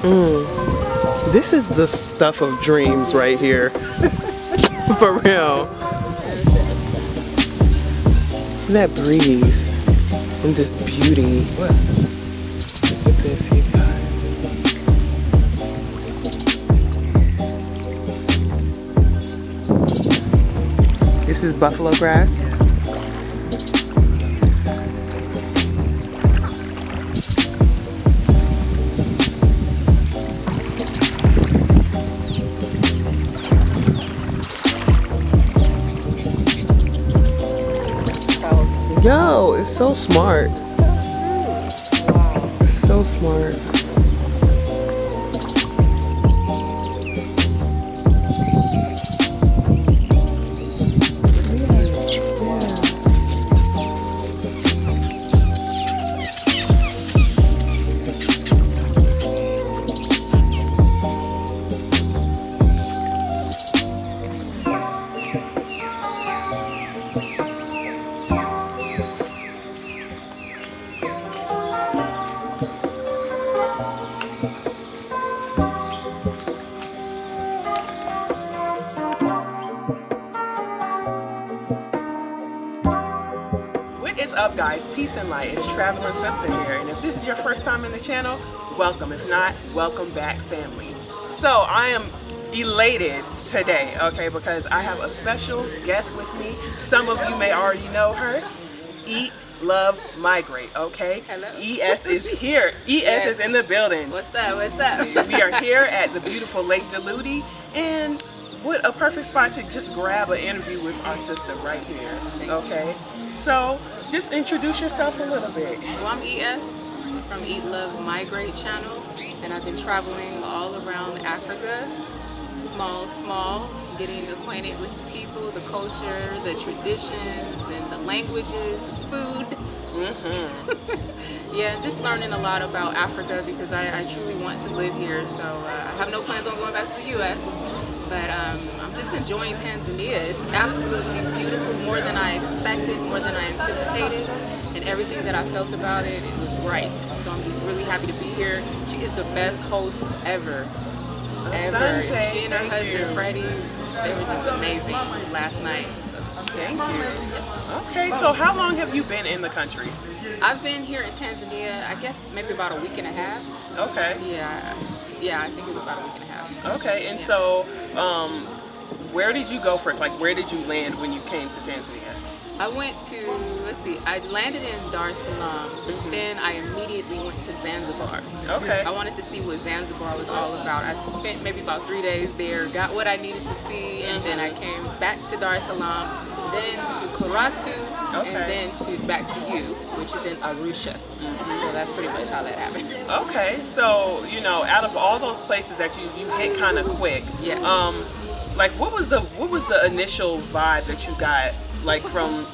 This is the stuff of dreams right here. For real. That breeze and this beauty. Look at this, you guys. This is buffalo grass. Yo, it's so smart. It's so smart. Up guys, peace and light. It's Traveling Sista here, and if this is your first time in the channel, welcome. If not, welcome back, family. So I am elated today, okay, because I have a special guest with me. Some of you may already know her. Eat Love Migrate, okay? Hello. ES is here. ES is in the building. What's up? What's up? We are here at the beautiful Lake Duluti, and what a perfect spot to just grab an interview with our sister right here, okay? So just introduce yourself a little bit. Well, I'm ES from Eat Love Migrate channel, and I've been traveling all around Africa, small, getting acquainted with the people, the culture, the traditions, and the languages, the food. Yeah, just learning a lot about Africa because I truly want to live here. So I have no plans on going back to the U.S., but I'm just enjoying Tanzania. It's absolutely beautiful, more than I expected, more than I anticipated, and everything that I felt about it, it was right. So I'm just really happy to be here. She is the best host ever. She and her husband, Freddie, they were just amazing last night. So, thank you. Okay, so how long have you been in the country? I've been here in Tanzania, I guess maybe about a week and a half. Okay. Yeah, I think it was about a week and a half. Okay, and so where did you go first? Like, where did you land when you came to Tanzania? I went to, I landed in Dar es Salaam, but then I immediately went to Zanzibar. Okay. I wanted to see what Zanzibar was all about. I spent maybe about 3 days there, got what I needed to see, and then I came back to Dar es Salaam, then to Karatu, and then back to you, which is in Arusha. So that's pretty much how that happened. Okay, so you know, out of all those places that you hit kind of quick, like what was the initial vibe that you got, like from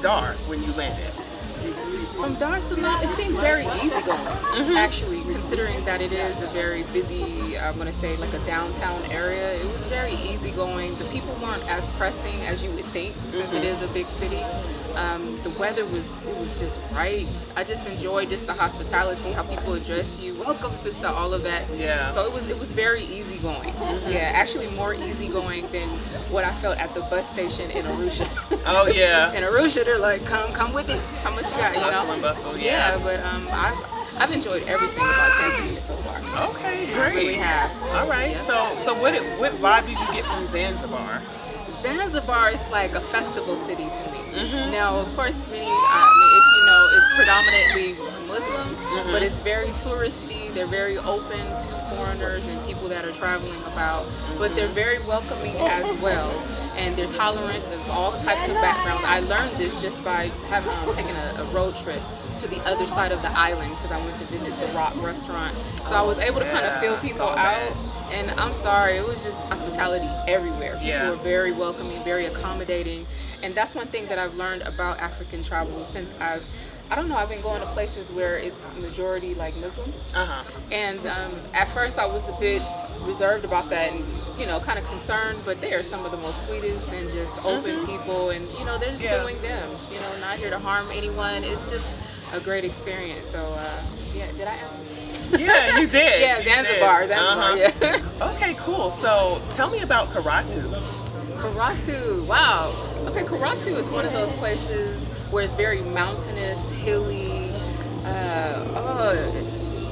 Dar when you landed? From Dar es Salaam, it seemed very easygoing, actually, considering that it is a very busy, I'm going to say like a downtown area. It was very easygoing. The people weren't as pressing as you would think, since it is a big city. The weather was just right. I just enjoyed just the hospitality, how people address you, welcome sister, all of that. Yeah. So it was very easygoing. Yeah, actually more easygoing than what I felt at the bus station in Arusha. Oh yeah. In Arusha, they're like, come with it. How much you got? You know. Hustle and bustle. Yeah, but I've enjoyed everything about Tanzania so far. Okay, great. I really have. All right. Yeah. So what vibe did you get from Zanzibar? Zanzibar is like a festival city to me. Now, of course, if you know, it's predominantly Muslim, but it's very touristy. They're very open to foreigners and people that are traveling about, but they're very welcoming as well. And they're tolerant of all types of backgrounds. I learned this just by taking a road trip to the other side of the island because I went to visit the Rock restaurant. So I was able to kind of feel people out. And I'm sorry, it was just hospitality everywhere. People were very welcoming, very accommodating. And that's one thing that I've learned about African travel since I've been going to places where it's majority like Muslims. And at first I was a bit reserved about that and, you know, kind of concerned, but they are some of the most sweetest and just open people, and, you know, they're just doing them, you know, not here to harm anyone. It's just a great experience. So, yeah, did I answer? Yeah, you did. Yeah, You Zanzibar. did. Zanzibar. Yeah. Okay, cool. So tell me about Karatu. Karatu. Wow. Okay, Karatu is one of those places where it's very mountainous, hilly.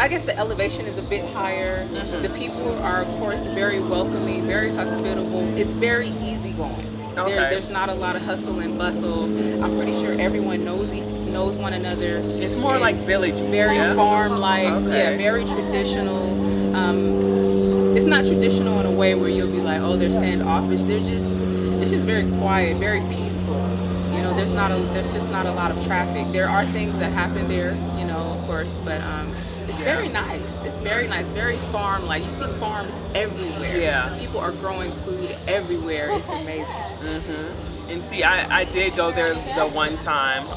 I guess the elevation is a bit higher. The people are, of course, very welcoming, very hospitable. It's very easygoing. Okay. There's not a lot of hustle and bustle. I'm pretty sure everyone knows one another. It's more like village. Very farm-like. Okay. Yeah, very traditional. It's not traditional in a way where you'll be like, oh, they're standoffish. It's just very quiet, very peaceful. You know, there's just not a lot of traffic. There are things that happen there, you know, of course, but it's very nice. It's very nice, very farm-like. You see farms everywhere. Yeah. People are growing food everywhere. It's amazing. And see, I did go there the one time,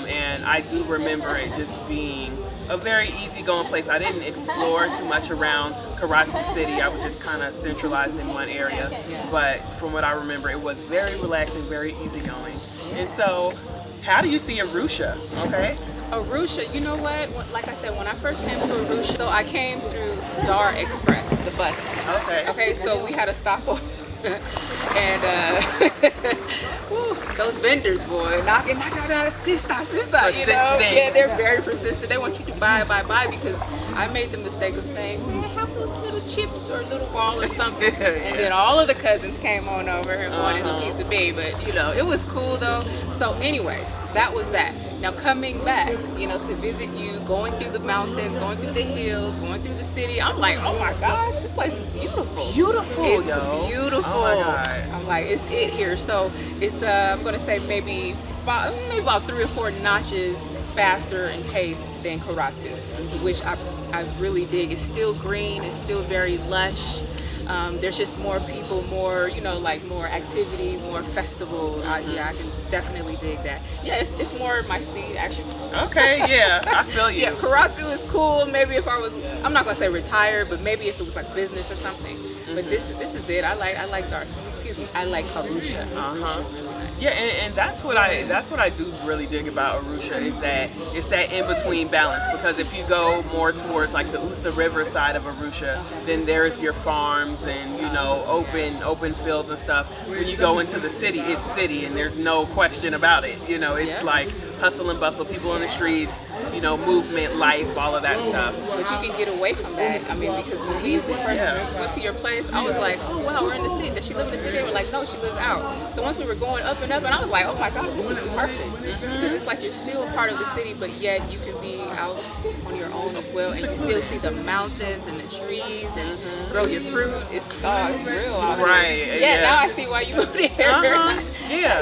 and I do remember it just being a very easygoing place. I didn't explore too much around Karatu City. I was just kind of centralized in one area. But from what I remember, it was very relaxing, very easygoing. And so, how do you see Arusha? Okay. Arusha, you know what? Like I said, when I first came to Arusha, so I came through Dar Express, the bus. Okay, so we had a stopover. And whew, those vendors, boy, knocking, Sista, you know? Yeah, they're very persistent. They want you to buy, because I made the mistake of saying, "May I have those little chips or a little ball or something?" And then all of the cousins came on over and wanted a piece of me, but you know, it was cool though. So anyways, that was that. Now coming back, you know, to visit you, going through the mountains, going through the hills, going through the city, I'm like, oh my gosh, this place is beautiful. Beautiful, it's Oh beautiful. my God. I'm like, it's it here. So it's I'm gonna say maybe about 3 or 4 notches faster in pace than Karatu, which I really dig. It's still green. It's still very lush. There's just more people, more, you know, like more activity, more festival. Yeah, I can definitely dig that. Yeah, it's more my speed, actually. Okay, yeah, I feel you. Yeah, Karatu is cool. Maybe if I was, I'm not gonna say retired, but maybe if it was like business or something. But this is it. I like Darcy. Excuse me. I like Arusha. Arusha, really nice. Yeah, and that's what I do really dig about Arusha is that it's that in between balance, because if you go more towards like the Usa River side of Arusha, then there's your farms and you know open fields and stuff. When you go into the city, it's city and there's no question about it. You know, it's like hustle and bustle, people in the streets, you know, movement, life, all of that stuff. But you can get away from that. I mean, because when we first went to your place, I was like, oh wow, we're in the city. Does she live in the city? They were like, no, she lives out. So once we were going up and up, and I was like, oh my gosh, this is perfect. Because it's like you're still part of the city, but yet you can be out on your own as well, and you still see the mountains and the trees and grow your fruit. It's real out here. Right. Yeah, now I see why you moved here. Yeah.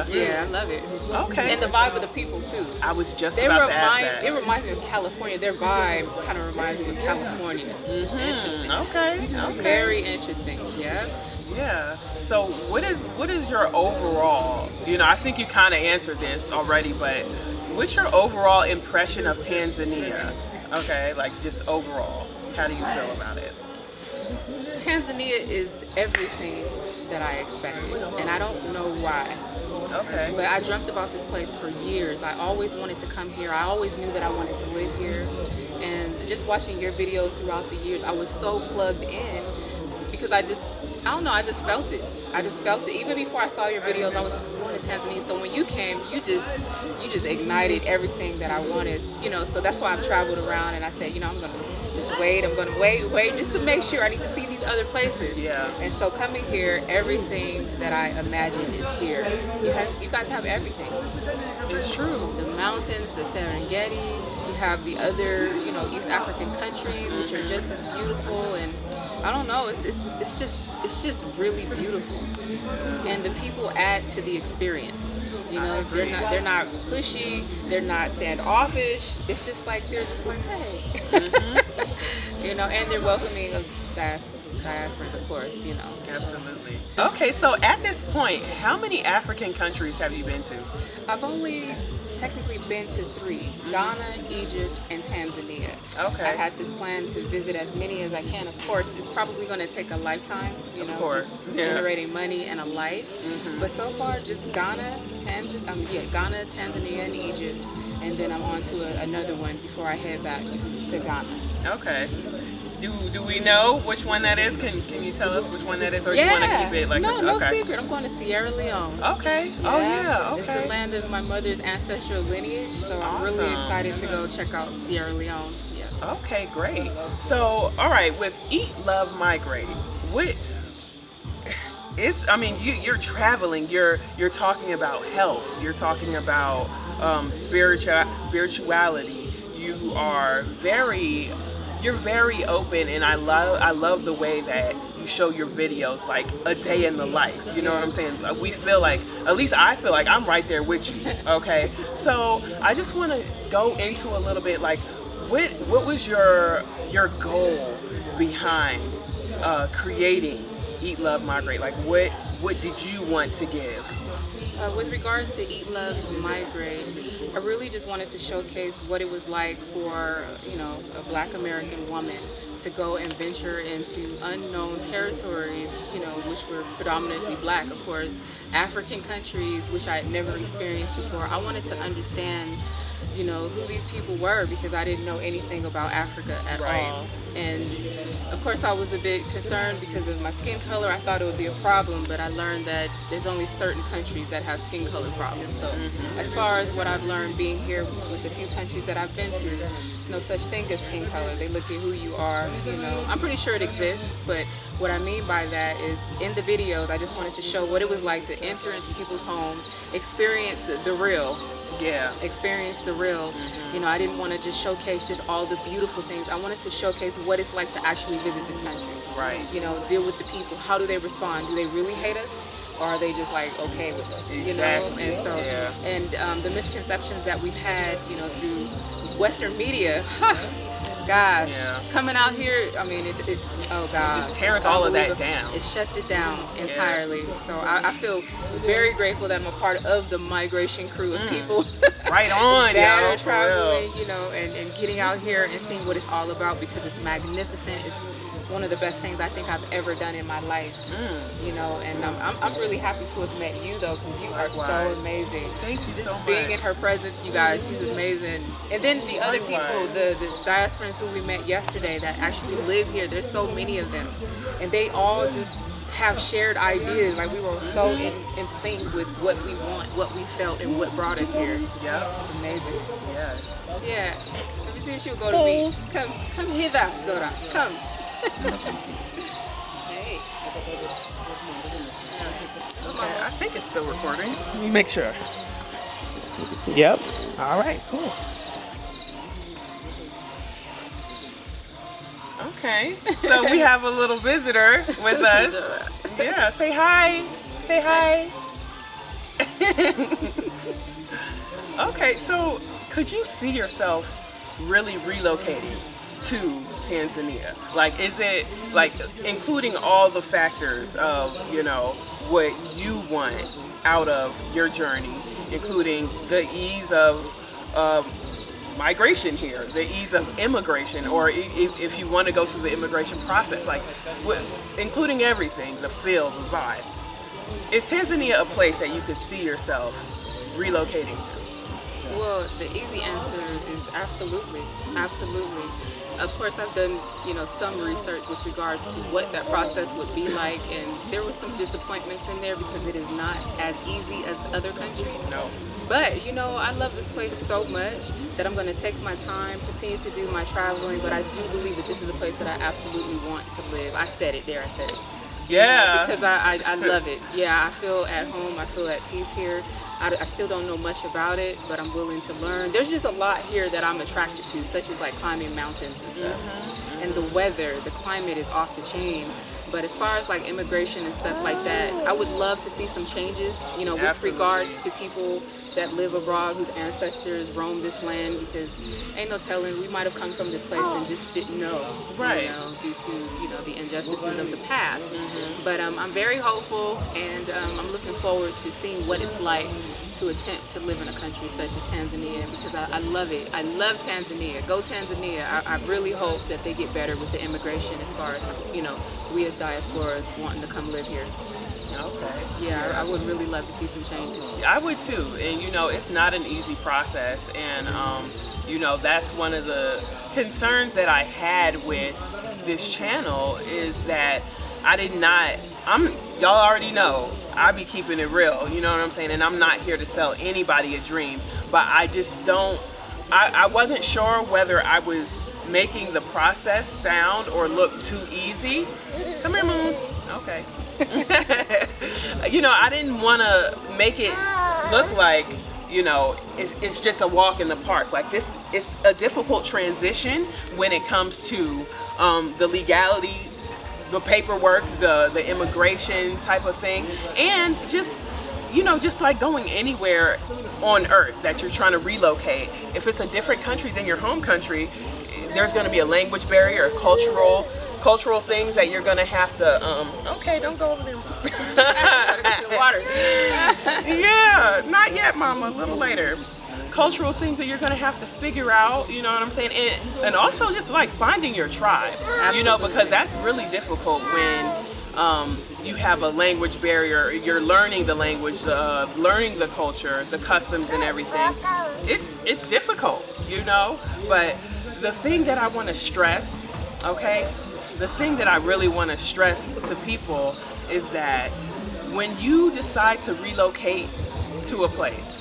Yeah, I love it. Okay. And the vibe of the people too. I was just about to ask that. It reminds me of California. Their vibe kind of reminds me of California. Interesting. Okay. Very interesting. Yeah. Yeah. So what is your overall, you know, I think you kind of answered this already, but what's your overall impression of Tanzania? Okay, like just overall, how do you feel about it? Tanzania is everything that I expected, and I don't know why. Okay. But I dreamt about this place for years. I always wanted to come here. I always knew that I wanted to live here. And just watching your videos throughout the years, I was so plugged in because I just felt it. I just felt it. Even before I saw your videos, I was going to Tanzania. So when you came, you just ignited everything that I wanted. You know, so that's why I've traveled around and I said, you know, I'm gonna wait just to make sure. I need to see these other places. Yeah. And so coming here, everything that I imagined is here. You guys have everything. It's true. The mountains, the Serengeti, you have the other, you know, East African countries, which are just as beautiful, and I don't know, it's just really beautiful. And the people add to the experience. You know, they're not pushy, they're not standoffish. It's just like they're just like, hey. You know, and they're welcoming of diasporans, of course, you know. Absolutely. Okay, so at this point, how many African countries have you been to? I've only technically been to 3, Ghana, Egypt, and Tanzania. Okay. I had this plan to visit as many as I can. Of course, it's probably going to take a lifetime, you know, of course. just generating money and a life. But so far, just Ghana, Tanzania, and Egypt. and then I'm on to another one before I head back to Ghana. Okay. Do we know which one that is? Can you tell us which one that is, or Yeah. you want to keep it like no, this? no Okay. secret. I'm going to Sierra Leone. Okay. Oh yeah. Okay. It's the land of my mother's ancestral lineage, so I'm really Awesome. excited to go check out Sierra Leone. Yeah. Okay, great. So, all right, with Eat Love Migrate, what it's, I mean, you're traveling, you're talking about health, you're talking about spirituality. You're very open, and I love the way that you show your videos like a day in the life. You know what I'm saying? We feel like, at least I feel like I'm right there with you. Okay, so I just want to go into a little bit like, what was your goal behind creating Eat Love Migrate? Like, what did you want to give? With regards to Eat Love Migrate, I really just wanted to showcase what it was like for, a Black American woman to go and venture into unknown territories, which were predominantly Black, of course, African countries, which I had never experienced before. I wanted to understand, who these people were, because I didn't know anything about Africa at all. And of course I was a bit concerned because of my skin color. I thought it would be a problem, but I learned that there's only certain countries that have skin color problems. So as far as what I've learned being here with the few countries that I've been to, there's no such thing as skin color. They look at who you are, I'm pretty sure it exists, but what I mean by that is in the videos, I just wanted to show what it was like to enter into people's homes, experience the real. Yeah. Experience the real. I didn't want to just showcase just all the beautiful things. I wanted to showcase what it's like to actually visit this country. Right. Deal with the people. How do they respond? Do they really hate us? Or are they just like okay with us? Exactly. And so, and the misconceptions that we've had, through Western media, gosh, coming out here, I mean, it oh gosh, it just tears all of that down. It shuts it down entirely. So I feel very grateful that I'm a part of the migration crew of people. Right on, that y'all, are traveling, and getting out here and seeing what it's all about, because it's magnificent. It's one of the best things I think I've ever done in my life. And I'm really happy to have met you though, because you are so amazing. Thank you so much. Being in her presence, you guys, she's amazing. And then the other people, the diasporans who we met yesterday that actually live here, there's so many of them, and they all just have shared ideas. Like we were so in sync with what we want, what we felt, and what brought us here. Yeah, it's amazing. Yes. Yeah. Let me see if she'll go to me. Come hither, Zora. Come. Hey. Okay, I think it's still recording. Let me make sure. Yep. All right. Cool. Okay. So we have a little visitor with us. Yeah. Say hi. Say hi. Okay. So could you see yourself really relocating to Tanzania? Like, is it like including all the factors of, what you want out of your journey, including the ease of migration here, the ease of immigration, or if you want to go through the immigration process, like including everything, the feel, the vibe. Is Tanzania a place that you could see yourself relocating to? Well, the easy answer is absolutely. Of course, I've done, some research with regards to what that process would be like, and there was some disappointments in there because it is not as easy as other countries. No. But, I love this place so much that I'm going to take my time, continue to do my traveling, but I do believe that this is a place that I absolutely want to live. I said it. Yeah. Because I love it. Yeah, I feel at home. I feel at peace here. I still don't know much about it, but I'm willing to learn. There's just a lot here that I'm attracted to, such as like climbing mountains and stuff. And the weather, the climate is off the chain. But as far as like immigration and stuff like that, I would love to see some changes, with regards to people that live abroad whose ancestors roamed this land, because ain't no telling, we might have come from this place and just didn't know, due to the injustices of the past. But I'm very hopeful, and I'm looking forward to seeing what it's like to attempt to live in a country such as Tanzania, because I love it. I love Tanzania. Go Tanzania. I really hope that they get better with the immigration as far as we as diasporas wanting to come live here. Okay. Yeah, I would really love to see some changes. I would too. And it's not an easy process. And that's one of the concerns that I had with this channel is that y'all already know, I be keeping it real, you know what I'm saying? And I'm not here to sell anybody a dream, but I just I wasn't sure whether I was making the process sound or look too easy. Come here, Moon. Okay. I didn't want to make it look like, it's just a walk in the park. Like this, it's a difficult transition when it comes to the legality, the paperwork, the immigration type of thing, and just like going anywhere on earth that you're trying to relocate. If it's a different country than your home country, there's going to be a language barrier, cultural things that you're going to have to, okay, don't go over there. Water. Yeah, not yet, Mama, a little later. Cultural things that you're going to have to figure out, you know what I'm saying? And also just like finding your tribe, because that's really difficult when you have a language barrier, you're learning the language, learning the culture, the customs and everything. It's difficult, but the thing that I want to stress, okay, the thing that I really want to stress to people is that when you decide to relocate to a place,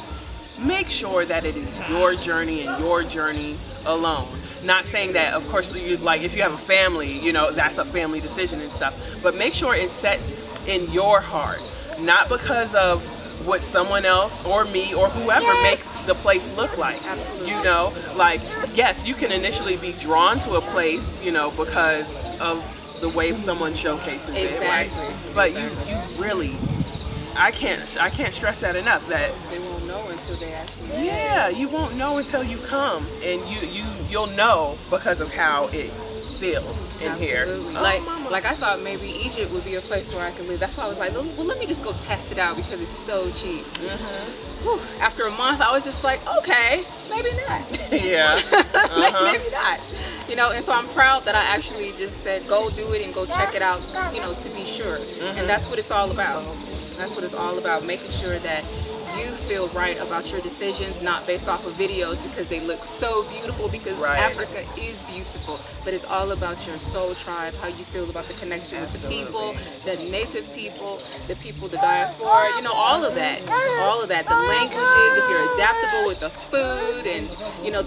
make sure that it is your journey and your journey alone. Not saying that, of course, if you have a family, that's a family decision and stuff, but make sure it sets in your heart, not because of what someone else or me or whoever makes the place look like. Absolutely. Yes, you can initially be drawn to a place, because of the way someone showcases it, right? But you really, I can't stress that enough, that they won't know until they actually. Yeah, you won't know until you come, and you'll know because of how it feels in here. Like I thought maybe Egypt would be a place where I could live. That's why I was like, well, let me just go test it out because it's so cheap. Whew. After a month, I was just like, okay, maybe not. Yeah. Maybe not. And so I'm proud that I actually just said, go do it and go check it out, to be sure. And that's what it's all about. That's what it's all about, making sure that you feel right about your decisions, not based off of videos because they look so beautiful, because Africa is beautiful, but it's all about your soul tribe, how you feel about the connection with the people, the native people, the diaspora, all of that, the languages, if you're adaptable with the food and,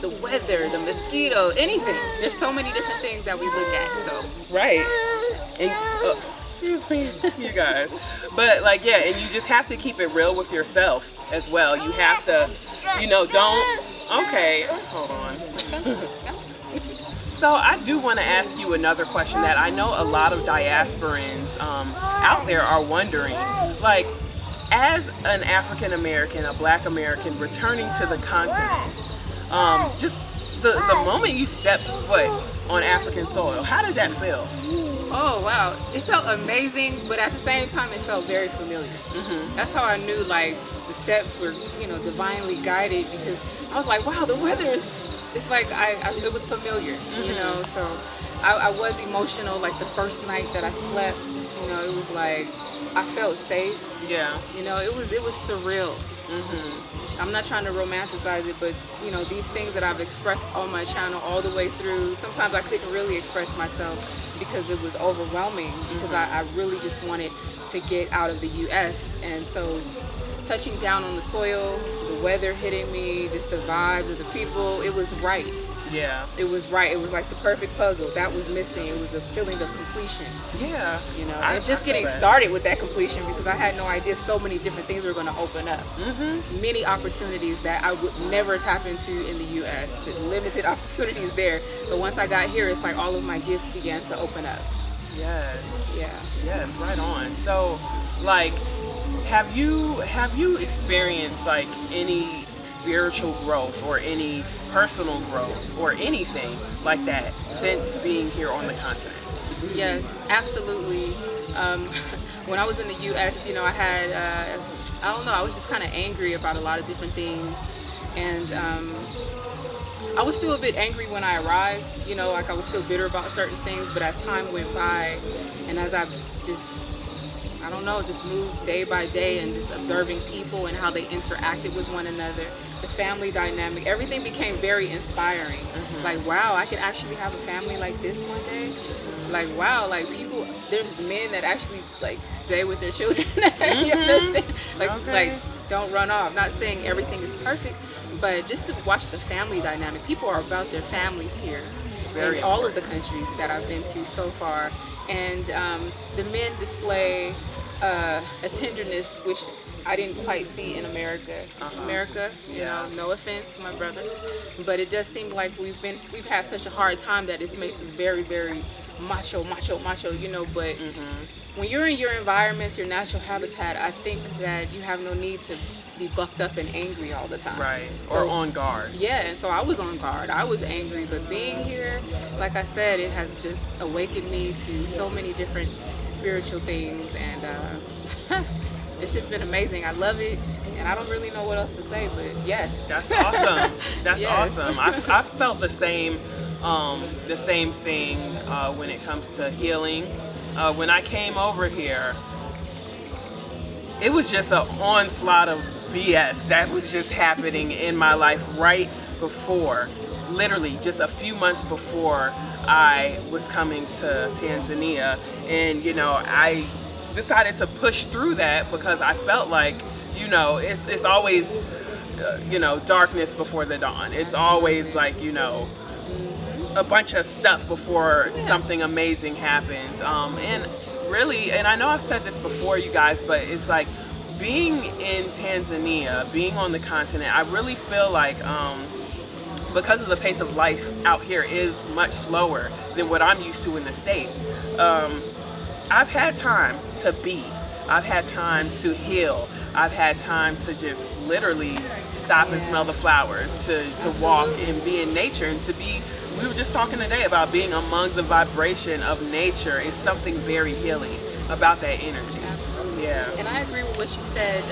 the weather, the mosquito, anything. There's so many different things that we look at, so. Right. And, excuse me, you guys. But and you just have to keep it real with yourself as well. You have to, okay, hold on. So I do want to ask you another question that I know a lot of diasporans out there are wondering. Like, as an African American, a Black American returning to the continent, just the moment you step foot on African soil, how did that feel? Oh wow, it felt amazing, but at the same time it felt very familiar. That's how I knew the steps were divinely guided, because I was like, wow, the weather it's like it was familiar, so I was emotional. Like the first night that I slept, it was like I felt safe. Yeah. It was surreal. I'm not trying to romanticize it, but these things that I've expressed on my channel all the way through, sometimes I couldn't really express myself because it was overwhelming, because I really just wanted to get out of the US. And so touching down on the soil, the weather hitting me, just the vibes of the people, it was right. Yeah. It was right. It was like the perfect puzzle. That was missing. It was a feeling of completion. Yeah. And just getting started with that completion, because I had no idea so many different things were going to open up. Many opportunities that I would never tap into in the U.S. Limited opportunities there. But once I got here, it's like all of my gifts began to open up. Yes. Yeah. Yes, right on. So, have you experienced any spiritual growth or any personal growth or anything like that since being here on the continent? Yes, absolutely. When I was in the U.S., I had, I was just kind of angry about a lot of different things. And I was still a bit angry when I arrived, I was still bitter about certain things. But as time went by, and as I I don't know, just moved day by day and just observing people and how they interacted with one another, the family dynamic, everything became very inspiring. Like, wow, I could actually have a family like this one day. Like, wow, like people, there's men that actually like stay with their children. You understand? Like don't run off. Not saying everything is perfect, but just to watch the family dynamic. People are about their families here in all of the countries that I've been to so far. And the men display a tenderness which I didn't quite see in America. America, you know, no offense, my brothers, but it does seem like we've had such a hard time that it's made very, very macho, you know. But when you're in your environments, your natural habitat, I think that you have no need to be bucked up and angry all the time. Right. So, or on guard. Yeah, and so I was on guard. I was angry, but being here, like I said, it has just awakened me to so many different spiritual things, and it's just been amazing. I love it, and I don't really know what else to say, but yes. That's awesome. That's Yes. awesome. I felt the same thing when it comes to healing. When I came over here, it was just an onslaught of BS that was just happening in my life right before, literally just a few months before I was coming to Tanzania. And, you know, I decided to push through that because I felt like, you know, it's always, you know, darkness before the dawn. It's always like, you know, a bunch of stuff before something amazing happens. And really, and I know I've said this before, you guys, but it's like being in Tanzania, being on the continent, I really feel like because of the pace of life out here is much slower than what I'm used to in the States. I've had time to be. I've had time to heal. I've had time to just literally stop and smell the flowers, to walk and be in nature, and to be, we were just talking today about being among the vibration of nature is something very healing about that energy. Absolutely. Yeah. And I agree with what you said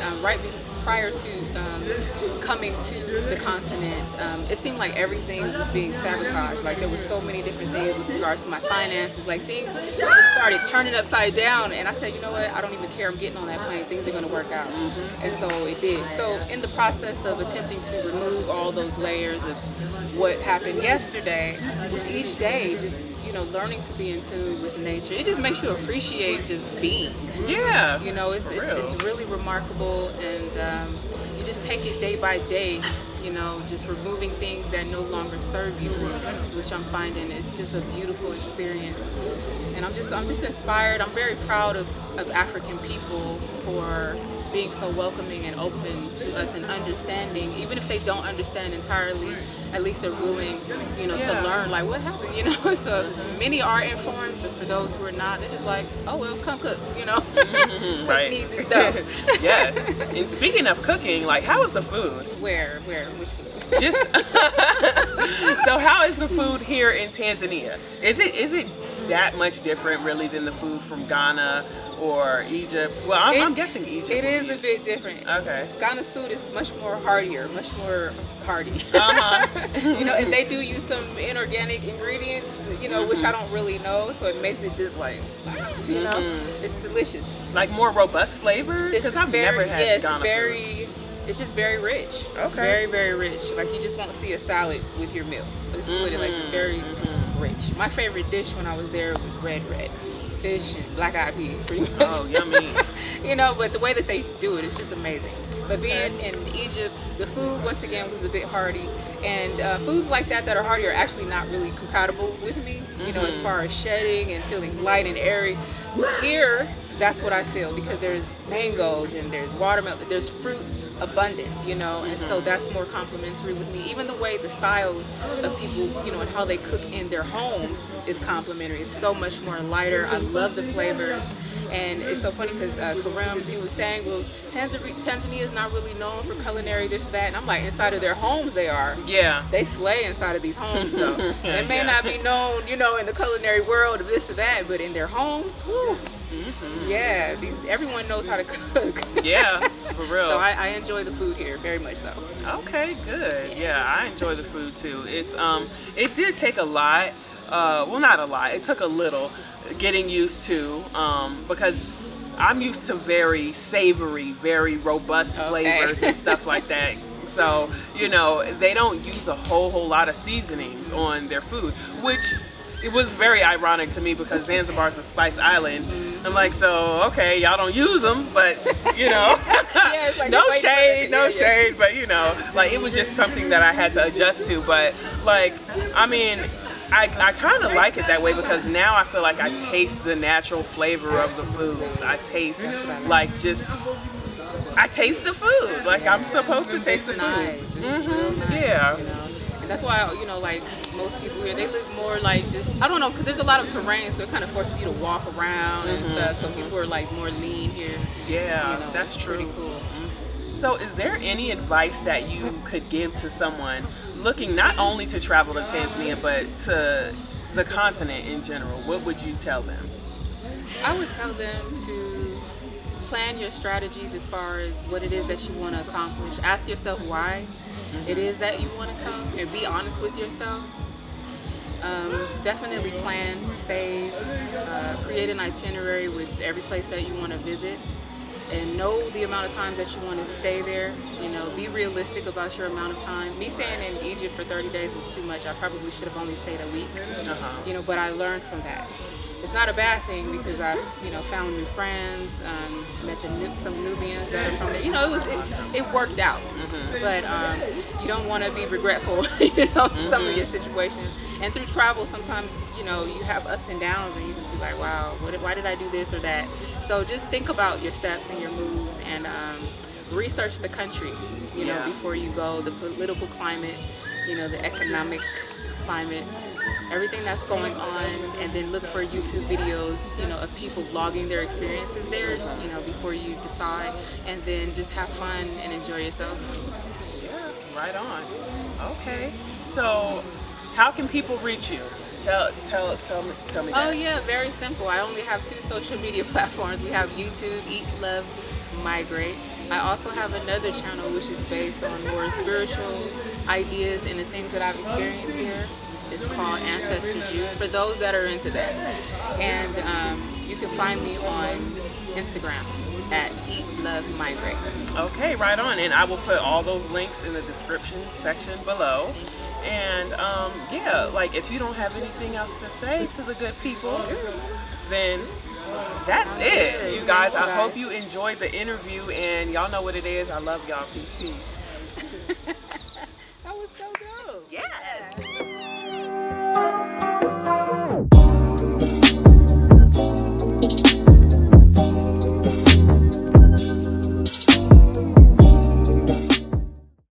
prior to coming to the continent. It seemed like everything was being sabotaged. Like there were so many different things with regards to my finances. Like things just started turning upside down. And I said, you know what? I don't even care. I'm getting on that plane. Things are going to work out. And so it did. So in the process of attempting to remove all those layers of what happened yesterday, with each day, just, you know, learning to be in tune with nature, it just makes you appreciate just being. Yeah. You know, it's really remarkable, and you just take it day by day, you know, just removing things that no longer serve you, which I'm finding is just a beautiful experience. And I'm just inspired. I'm very proud of African people for being so welcoming and open to us and understanding. Even if they don't understand entirely, at least they're willing, you know, to learn, like, what happened, you know. So many are informed, but for those who are not, they're just like, oh well, come cook, you know. Right. Need this dough. Yes. And speaking of cooking, like, how is the food? Which food? Just so how is the food here in Tanzania? Is it that much different really than the food from Ghana or Egypt? Well, I'm guessing Egypt. It is a bit different. Okay. Ghana's food is much more heartier, much more hearty. Uh-huh. You know, and they do use some inorganic ingredients, you know, which I don't really know, so it makes it just like, you know, it's delicious. Like more robust flavor? Because I've never had Ghana food. It's just very rich. Okay. Very, very rich. Like you just won't see a salad with your meal. It's just like very rich. My favorite dish when I was there was red fish and black-eyed peas, pretty much. Oh, yummy. You know, but the way that they do it is just amazing. But being in Egypt, the food once again was a bit hearty, and foods like that are hearty are actually not really compatible with me. You know, as far as shedding and feeling light and airy. Here, that's what I feel, because there's mangoes and there's watermelon, there's fruit abundant, you know, and so that's more complimentary with me. Even the way the styles of people, you know, and how they cook in their homes is complimentary. It's so much more lighter. I love the flavors. And it's so funny because Karim, he was saying, well, Tanzania is not really known for culinary this, that. And I'm like, inside of their homes they are. Yeah. They slay inside of these homes, though. They may not be known, you know, in the culinary world of this or that, but in their homes, whoo. Yeah, everyone knows how to cook. Yeah, for real. So I enjoy the food here very much so. Okay, good. Yes. Yeah, I enjoy the food too. It's it did take a lot. Well, not a lot. It took a little getting used to because I'm used to very savory, very robust flavors and stuff like that. So, you know, they don't use a whole lot of seasonings on their food, which it was very ironic to me because Zanzibar is a spice island. I'm like, so, okay, y'all don't use them, but, you know, Yeah, it's like no shade, but, you know, like, it was just something that I had to adjust to. But, like, I mean, I kind of like it that way because now I feel like I taste the natural flavor of the foods. I taste, like, I taste the food. Like, I'm supposed to taste the food. Nice. Yeah. You know? And that's why, you know, like, most people here, they live more like just, I don't know, because there's a lot of terrain, so it kind of forces you to walk around and stuff. So people are, like, more lean here. Yeah, you know, that's true. Pretty cool. So is there any advice that you could give to someone looking not only to travel to Tanzania, but to the continent in general? What would you tell them? I would tell them to plan your strategies as far as what it is that you want to accomplish. Ask yourself why it is that you want to come, and be honest with yourself. Definitely plan, save, create an itinerary with every place that you want to visit, and know the amount of times that you want to stay there. You know, be realistic about your amount of time. Me staying in Egypt for 30 days was too much. I probably should have only stayed a week. You know, but I learned from that. It's not a bad thing because I, you know, found new friends, met some Nubians that are from there. You know, it worked out. But you don't want to be regretful, you know, some of your situations. And through travel, sometimes, you know, you have ups and downs, and you just be like, wow, why did I do this or that? So just think about your steps and your moves, and research the country, you know, before you go. The political climate, you know, the economic climate, everything that's going on, and then look for YouTube videos, you know, of people vlogging their experiences there, you know, before you decide, and then just have fun and enjoy yourself. Yeah, right on. Okay, so how can people reach you? Tell me that. Oh yeah, very simple. I only have 2 social media platforms. We have YouTube, Eat Love Migrate. I also have another channel which is based on more spiritual ideas and the things that I've experienced here. It's called Ancestor Juice, for those that are into that. And you can find me on Instagram at Eat Love Migrate. Okay, right on. And I will put all those links in the description section below. And yeah, like, if you don't have anything else to say to the good people, then that's it, you guys. I hope you enjoyed the interview, and y'all know what it is. I love y'all. Peace, peace.